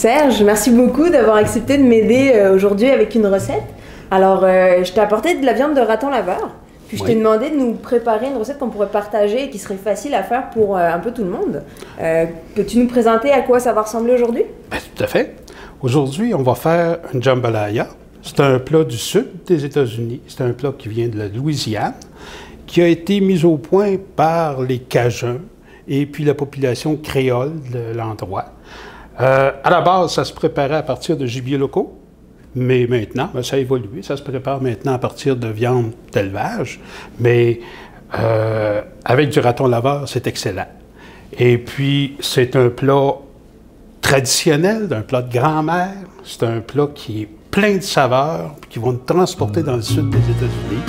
Serge, merci beaucoup d'avoir accepté de m'aider aujourd'hui avec une recette. Alors, je t'ai apporté de la viande de raton laveur. Puis je t'ai demandé de nous préparer une recette qu'on pourrait partager et qui serait facile à faire pour un peu tout le monde. Peux-tu nous présenter à quoi ça va ressembler aujourd'hui? Bien, tout à fait. Aujourd'hui, on va faire une jambalaya. C'est un plat du sud des États-Unis. C'est un plat qui vient de la Louisiane, qui a été mis au point par les Cajuns et puis la population créole de l'endroit. À la base, ça se préparait à partir de gibiers locaux, mais maintenant, ça a évolué. Ça se prépare maintenant à partir de viande d'élevage, mais avec du raton laveur, c'est excellent. Et puis, c'est un plat traditionnel, un plat de grand-mère. C'est un plat qui est plein de saveurs, qui vont nous transporter dans le sud des États-Unis.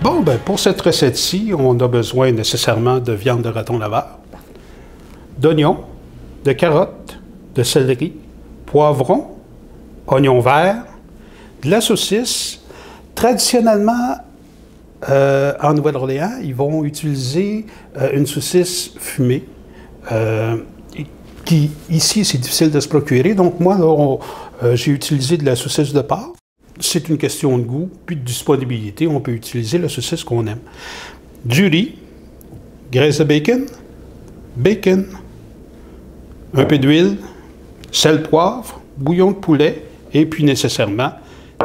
Bon, ben pour cette recette-ci, on a besoin nécessairement de viande de raton laveur, d'oignons, de carottes, de céleri, poivrons, oignons verts, de la saucisse. Traditionnellement, en Nouvelle-Orléans, ils vont utiliser une saucisse fumée, qui, ici, c'est difficile de se procurer. Donc, moi, j'ai utilisé de la saucisse de porc. C'est une question de goût, puis de disponibilité. On peut utiliser la saucisse qu'on aime. Du riz, graisse de bacon, bacon, un peu d'huile, sel, poivre, bouillon de poulet, et puis nécessairement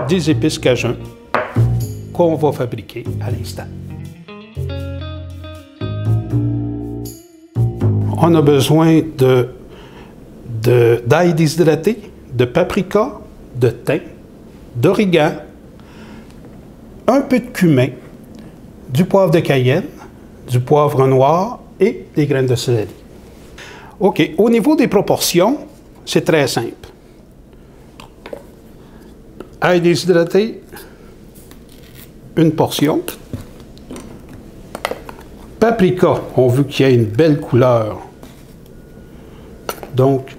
des épices cajun qu'on va fabriquer à l'instant. On a besoin d'ail déshydraté, de paprika, de thym, d'origan, un peu de cumin, du poivre de Cayenne, du poivre noir et des graines de céleri. OK. Au niveau des proportions, c'est très simple. Ail déshydraté, une portion. Paprika, on veut qu'il y ait une belle couleur. Donc,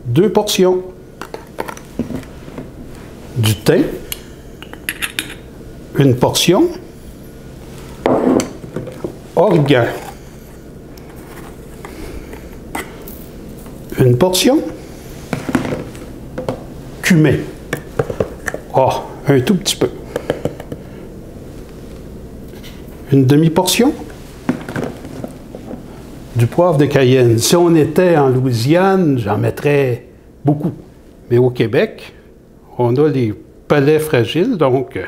2 portions. Du thym, une portion. Origan, une portion. Cumin, un tout petit peu. Une demi-portion. Du poivre de Cayenne. Si on était en Louisiane, j'en mettrais beaucoup. Mais au Québec, on a les palais fragiles, donc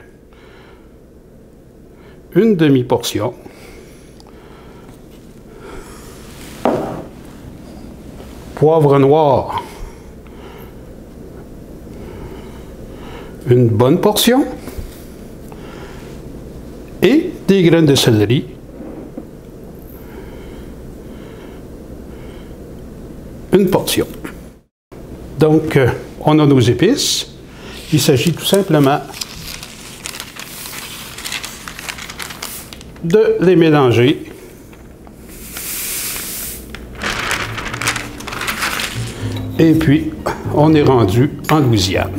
une demi-portion. Poivre noir, une bonne portion. Et des graines de céleri. Une portion. Donc, on a nos épices. Il s'agit tout simplement de les mélanger. Et puis, on est rendu en Louisiane.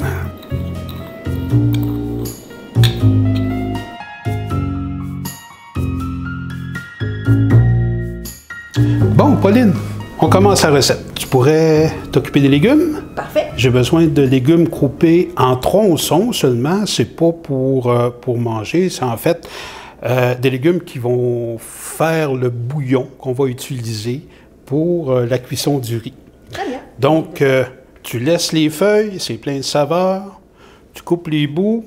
Bon, Pauline, on commence la recette. Tu pourrais t'occuper des légumes? Parfait. J'ai besoin de légumes coupés en tronçons seulement. C'est pas pour manger. C'est en fait des légumes qui vont faire le bouillon qu'on va utiliser pour la cuisson du riz. Très bien. Donc, tu laisses les feuilles, c'est plein de saveurs. Tu coupes les bouts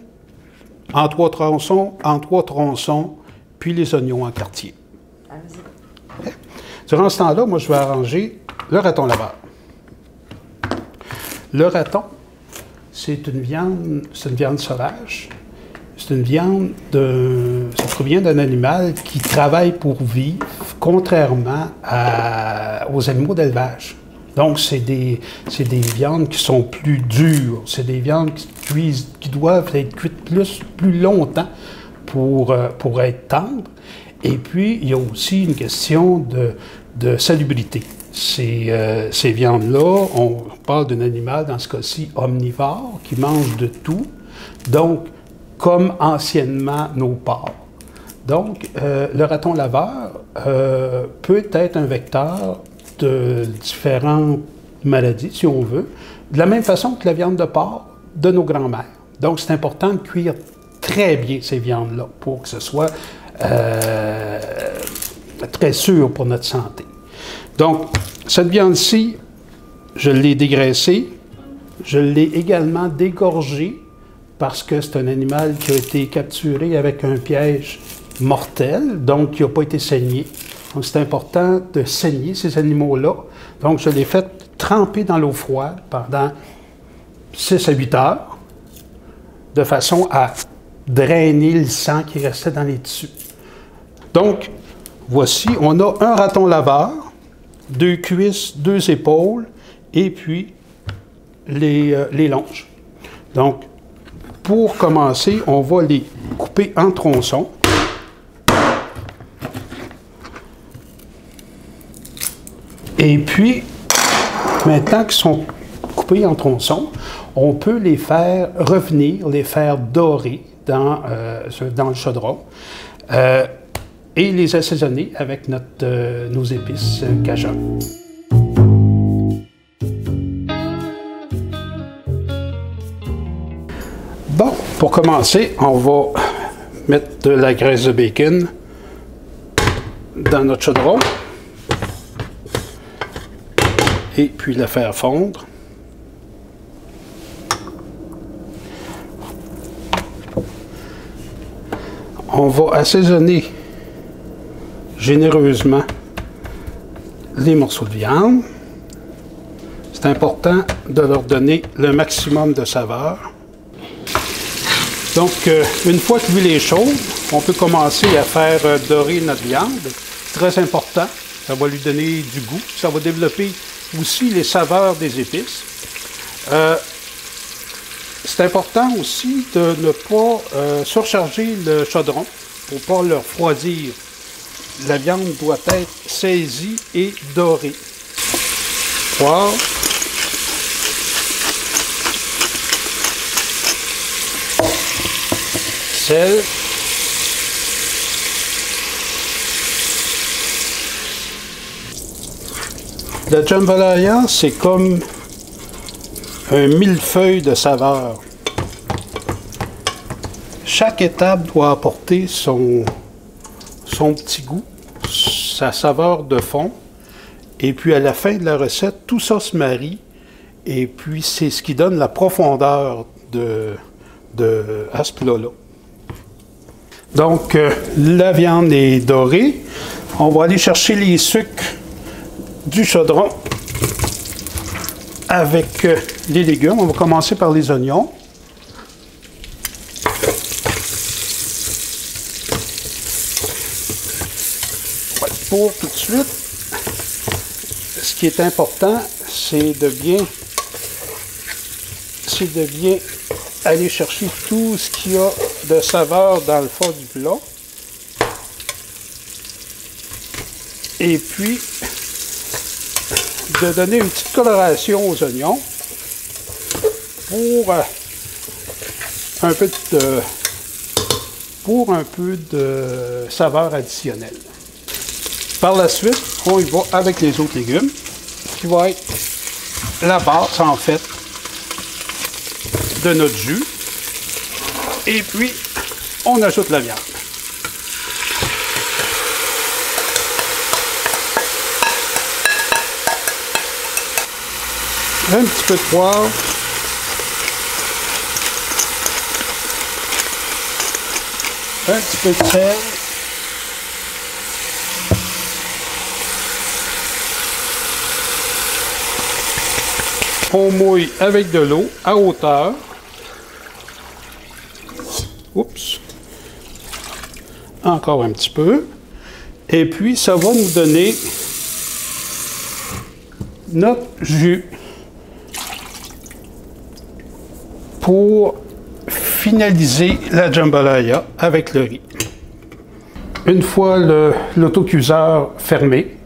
en 3 tronçons, puis les oignons en quartier. Allons-y. Okay. Durant ce temps-là, moi, je vais arranger le raton laveur. Le raton, c'est une viande sauvage. C'est une viande ça provient d'un animal qui travaille pour vivre, contrairement aux animaux d'élevage. Donc, c'est des viandes qui sont plus dures. C'est des viandes qui doivent être cuites plus longtemps pour être tendres. Et puis, il y a aussi une question de salubrité. Ces viandes-là, on parle d'un animal, dans ce cas-ci, omnivore, qui mange de tout. Donc, comme anciennement nos porcs. Donc, le raton laveur peut être un vecteur de différentes maladies, si on veut, de la même façon que la viande de porc de nos grands-mères. Donc, c'est important de cuire très bien ces viandes-là pour que ce soit très sûr pour notre santé. Donc, cette viande-ci, je l'ai dégraissée, je l'ai également dégorgée parce que c'est un animal qui a été capturé avec un piège mortel, donc qui n'a pas été saigné. Donc, c'est important de saigner ces animaux-là. Donc, je l'ai fait tremper dans l'eau froide pendant 6 à 8 heures, de façon à drainer le sang qui restait dans les tissus. Donc, voici, on a un raton laveur, 2 cuisses, 2 épaules, et puis les longes. Donc, pour commencer, on va les couper en tronçons. Et puis, maintenant qu'ils sont coupés en tronçons, on peut les faire revenir, les faire dorer dans le chaudron et les assaisonner avec nos épices cajun. Bon, pour commencer, on va mettre de la graisse de bacon dans notre chaudron et puis la faire fondre. On va assaisonner généreusement les morceaux de viande. C'est important de leur donner le maximum de saveur. Donc, une fois que l'huile est chaude, on peut commencer à faire dorer notre viande. Très important, ça va lui donner du goût. Ça va développer aussi les saveurs des épices. C'est important aussi de ne pas surcharger le chaudron pour ne pas le refroidir. La viande doit être saisie et dorée. Poivre. Sel. La jambalaya, c'est comme un millefeuille de saveurs. Chaque étape doit apporter son petit goût, sa saveur de fond. Et puis à la fin de la recette, tout ça se marie. Et puis c'est ce qui donne la profondeur à ce plat-là. Donc la viande est dorée. On va aller chercher les sucres du chaudron avec les légumes. On va commencer par les oignons. Pour tout de suite, ce qui est important, c'est de bien aller chercher tout ce qu'il y a de saveur dans le fond du plat. Et puis, de donner une petite coloration aux oignons pour un peu de saveur additionnelle. Par la suite, on y va avec les autres légumes, qui va être la base, en fait, de notre jus. Et puis, on ajoute la viande. Un petit peu de poivre. Un petit peu de sel. On mouille avec de l'eau à hauteur. Oups. Encore un petit peu. Et puis, ça va nous donner notre jus pour finaliser la jambalaya avec le riz. Une fois l'autocuiseur fermé,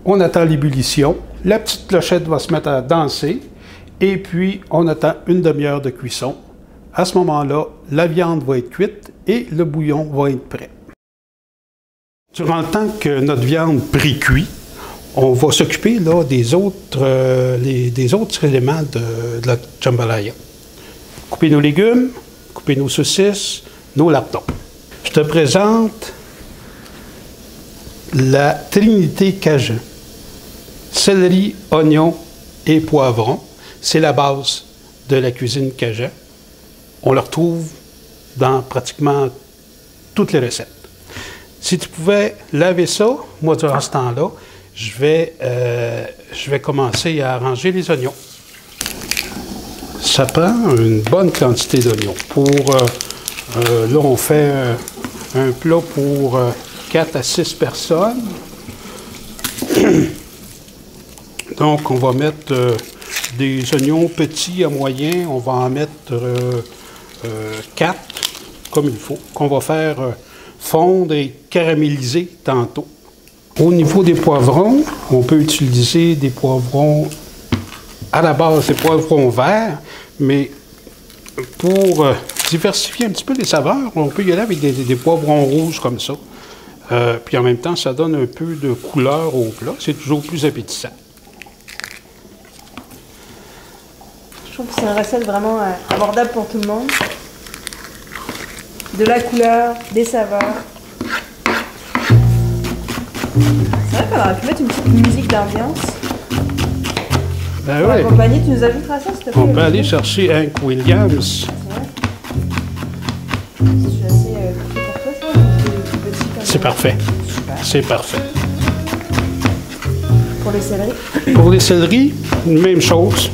on attend l'ébullition. La petite clochette va se mettre à danser. Et puis, on attend une demi-heure de cuisson. À ce moment-là, la viande va être cuite et le bouillon va être prêt. Durant le temps que notre viande pré-cuit, on va s'occuper là des autres éléments de la jambalaya. Couper nos légumes, couper nos saucisses, nos lardons. Je te présente la trinité cajun. Céleri, oignon et poivron. C'est la base de la cuisine cajun. On le retrouve dans pratiquement toutes les recettes. Si tu pouvais laver ça, moi, durant ce temps-là, je vais commencer à arranger les oignons. Ça prend une bonne quantité d'oignons. Là, on fait un plat pour 4 à 6 personnes. Donc, on va mettre des oignons petits à moyens. On va en mettre 4, comme il faut, qu'on va faire fondre et caraméliser tantôt. Au niveau des poivrons, on peut utiliser des poivrons, à la base, des poivrons verts, mais pour diversifier un petit peu les saveurs, on peut y aller avec des poivrons rouges comme ça. Puis en même temps, ça donne un peu de couleur au plat. C'est toujours plus appétissant. Je trouve que c'est une recette vraiment abordable pour tout le monde. De la couleur, des saveurs. C'est vrai qu'on aurait pu mettre une petite musique d'ambiance. Ben pour oui. accompagner, tu nous ajouteras ça, s'il te plaît? On peut aller chercher Hank Williams. Je suis assez coupé pour toi, ça? C'est parfait. Super. C'est parfait. Pour les céleris? Pour les céleris, même chose.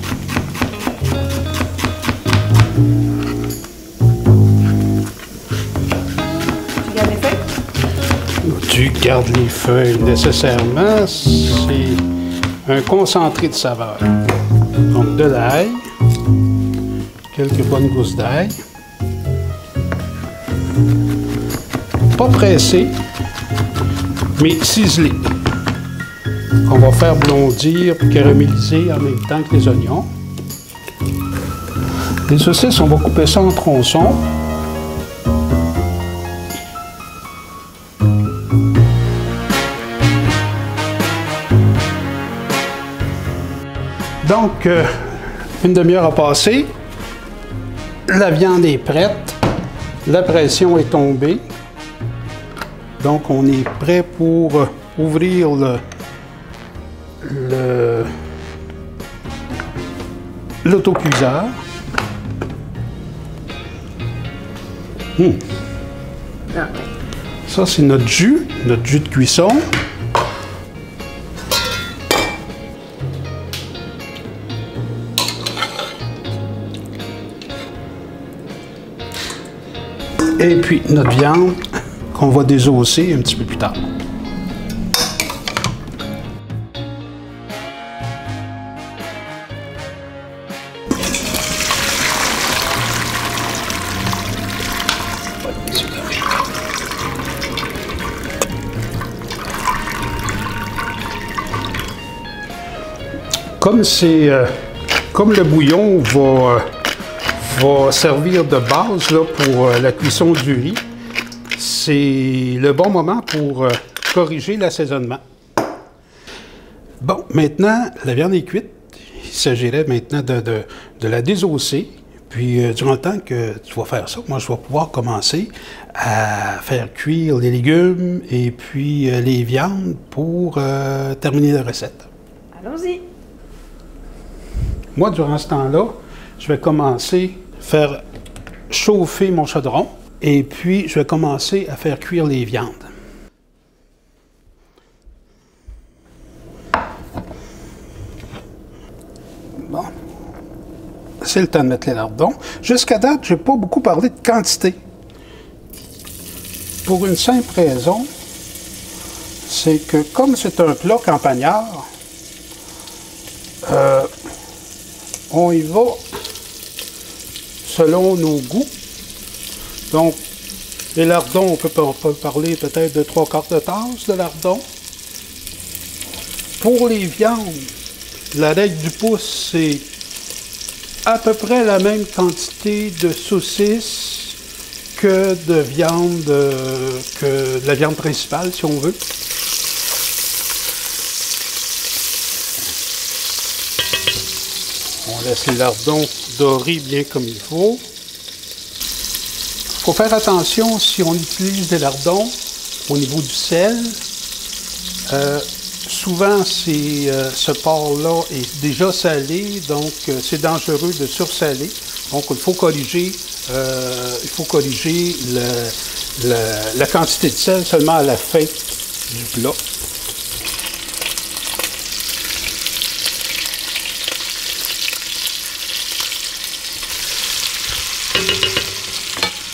Tu gardes les feuilles? Tu gardes les feuilles nécessairement. C'est un concentré de saveur. Donc de l'ail, quelques bonnes gousses d'ail. Pas pressé, mais ciselé. On va faire blondir puis caraméliser en même temps que les oignons. Les saucisses, on va couper ça en tronçons. Donc, une demi-heure a passé. La viande est prête. La pression est tombée. Donc, on est prêt pour ouvrir l'autocuiseur. Ça, c'est notre jus de cuisson. Et puis, notre viande qu'on va désosser un petit peu plus tard. Comme le bouillon va servir de base là, pour la cuisson du riz, c'est le bon moment pour corriger l'assaisonnement. Bon, maintenant, la viande est cuite. Il s'agirait maintenant de la désosser. Puis, durant le temps que tu vas faire ça, moi, je vais pouvoir commencer à faire cuire les légumes et puis les viandes pour terminer la recette. Allons-y. Moi, durant ce temps-là, je vais commencer à faire chauffer mon chaudron et puis je vais commencer à faire cuire les viandes. Bon. C'est le temps de mettre les lardons. Jusqu'à date, je n'ai pas beaucoup parlé de quantité. Pour une simple raison, c'est que comme c'est un plat campagnard, on y va selon nos goûts. Donc, les lardons, on peut parler peut-être de 3/4 de tasse de lardons. Pour les viandes, la règle du pouce, c'est à peu près la même quantité de saucisses que de viande, que de la viande principale, si on veut. laisse les lardons dorer bien comme il faut. Il faut faire attention si on utilise des lardons au niveau du sel. Souvent, ce porc-là est déjà salé, donc c'est dangereux de sursaler. Donc, il faut corriger, la quantité de sel seulement à la fin du plat.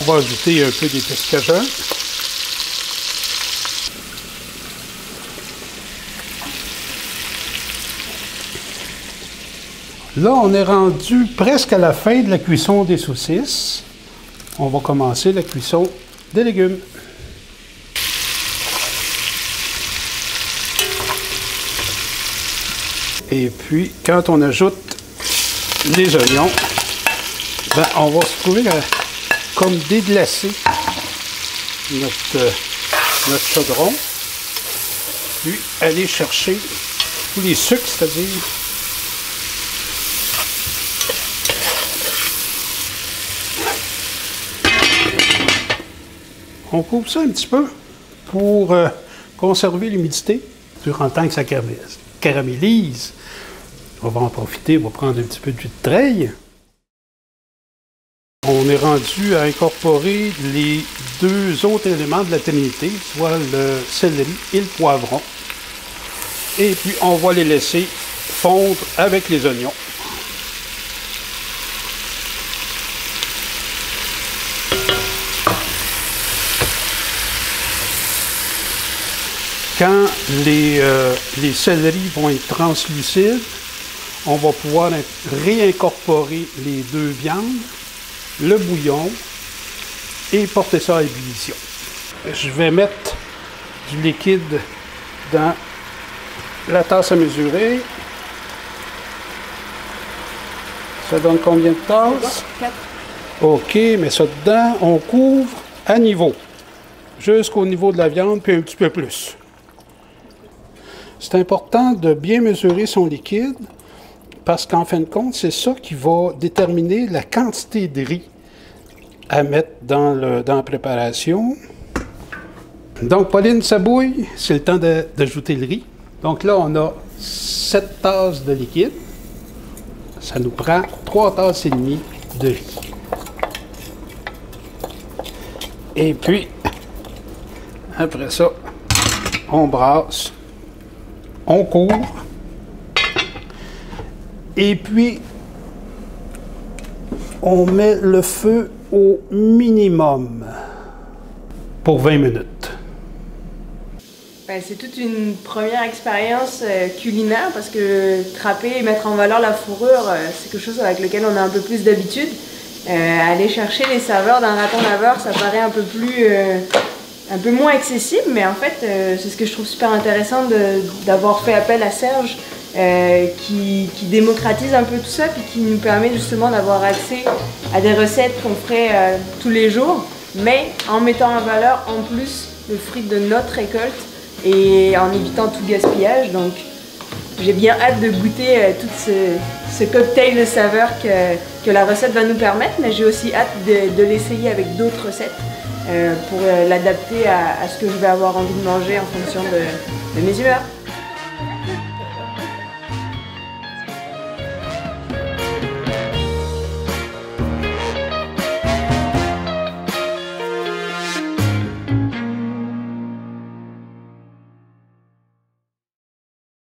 On va ajouter un peu d'épices cajun. Là, on est rendu presque à la fin de la cuisson des saucisses. On va commencer la cuisson des légumes. Et puis, quand on ajoute les oignons, ben, on va se trouver comme déglacer notre chaudron. Puis, aller chercher tous les sucres, c'est-à-dire on coupe ça un petit peu pour conserver l'humidité durant le temps que ça caramélise. On va en profiter, on va prendre un petit peu d'huile de treille. On est rendu à incorporer les deux autres éléments de la trinité, soit le céleri et le poivron. Et puis on va les laisser fondre avec les oignons. Quand les céleris vont être translucides, on va pouvoir réincorporer les deux viandes, le bouillon, et porter ça à ébullition. Je vais mettre du liquide dans la tasse à mesurer. Ça donne combien de tasses? 4. OK, mais ça dedans, on couvre à niveau. Jusqu'au niveau de la viande, puis un petit peu plus. C'est important de bien mesurer son liquide parce qu'en fin de compte, c'est ça qui va déterminer la quantité de riz à mettre dans la préparation. Donc, Pauline, ça bouille. C'est le temps d'ajouter le riz. Donc là, on a 7 tasses de liquide. Ça nous prend 3 tasses et demie de riz. Et puis, après ça, on brasse. On couvre. Et puis, on met le feu au minimum pour 20 minutes. Ben, c'est toute une première expérience culinaire parce que trapper et mettre en valeur la fourrure, c'est quelque chose avec lequel on a un peu plus d'habitude. Aller chercher les saveurs d'un raton laveur, ça paraît un peu moins accessible, mais en fait, c'est ce que je trouve super intéressant d'avoir fait appel à Serge, qui démocratise un peu tout ça, puis qui nous permet justement d'avoir accès à des recettes qu'on ferait tous les jours, mais en mettant en valeur en plus le fruit de notre récolte et en évitant tout gaspillage. Donc, j'ai bien hâte de goûter tout ce cocktail de saveurs que la recette va nous permettre, mais j'ai aussi hâte de l'essayer avec d'autres recettes. Pour l'adapter à ce que je vais avoir envie de manger en fonction de mes humeurs.